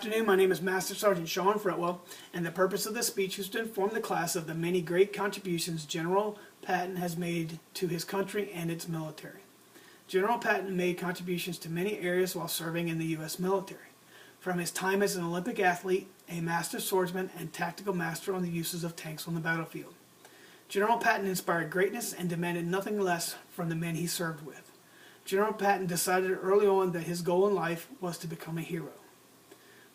afternoon. My name is Master Sergeant Sean Fretwell, and the purpose of this speech is to inform the class of the many great contributions General Patton has made to his country and its military. General Patton made contributions to many areas while serving in the U.S. military. From his time as an Olympic athlete, a master swordsman, and tactical master on the uses of tanks on the battlefield. General Patton inspired greatness and demanded nothing less from the men he served with. General Patton decided early on that his goal in life was to become a hero.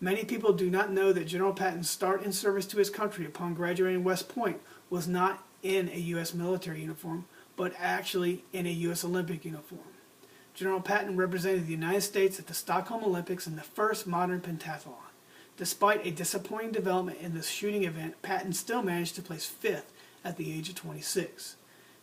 Many people do not know that General Patton's start in service to his country upon graduating West Point was not in a U.S. military uniform, but actually in a U.S. Olympic uniform. General Patton represented the United States at the Stockholm Olympics in the first modern pentathlon. Despite a disappointing development in the shooting event, Patton still managed to place 5th at the age of 26.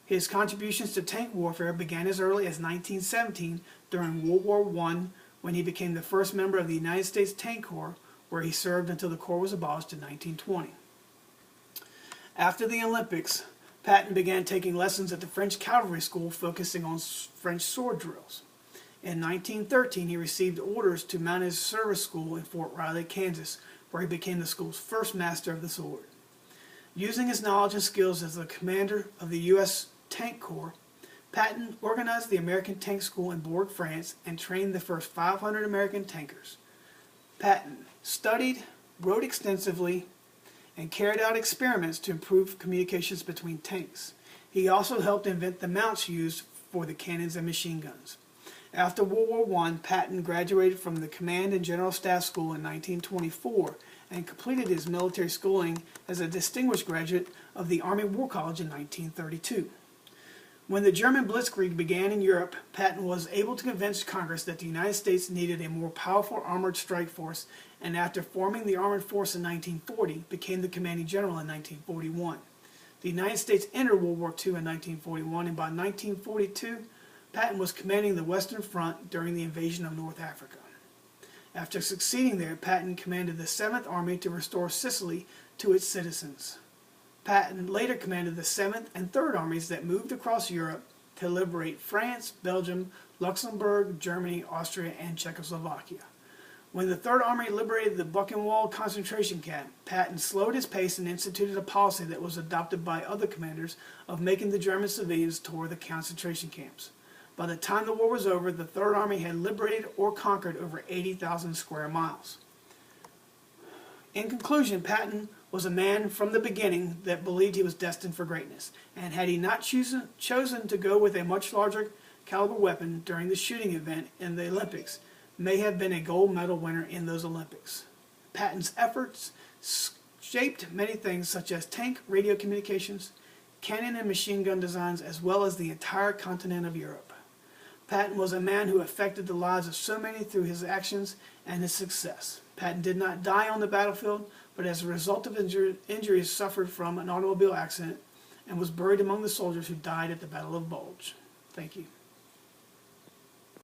His contributions to tank warfare began as early as 1917 during World War I, when he became the first member of the United States Tank Corps, where he served until the Corps was abolished in 1920. After the Olympics, Patton began taking lessons at the French Cavalry School, focusing on French sword drills. In 1913, he received orders to mount his service school in Fort Riley, Kansas, where he became the school's first master of the sword. Using his knowledge and skills as the commander of the U.S. Tank Corps, Patton organized the American Tank School in Bourg, France, and trained the first 500 American tankers. Patton studied, wrote extensively, and carried out experiments to improve communications between tanks. He also helped invent the mounts used for the cannons and machine guns. After World War I, Patton graduated from the Command and General Staff School in 1924 and completed his military schooling as a distinguished graduate of the Army War College in 1932. When the German Blitzkrieg began in Europe, Patton was able to convince Congress that the United States needed a more powerful armored strike force, and after forming the armored force in 1940, became the commanding general in 1941. The United States entered World War II in 1941, and by 1942, Patton was commanding the Western Front during the invasion of North Africa. After succeeding there, Patton commanded the 7th Army to restore Sicily to its citizens. Patton later commanded the 7th and 3rd Armies that moved across Europe to liberate France, Belgium, Luxembourg, Germany, Austria, and Czechoslovakia. When the 3rd Army liberated the Buchenwald concentration camp, Patton slowed his pace and instituted a policy that was adopted by other commanders of making the German civilians tour the concentration camps. By the time the war was over, the 3rd Army had liberated or conquered over 80,000 square miles. In conclusion, Patton was a man from the beginning that believed he was destined for greatness, and had he not chosen to go with a much larger caliber weapon during the shooting event in the Olympics, may have been a gold medal winner in those Olympics. Patton's efforts shaped many things such as tank radio communications, cannon and machine gun designs, as well as the entire continent of Europe. Patton was a man who affected the lives of so many through his actions and his success. Patton did not die on the battlefield, but as a result of injuries suffered from an automobile accident, and was buried among the soldiers who died at the Battle of Bulge. Thank you.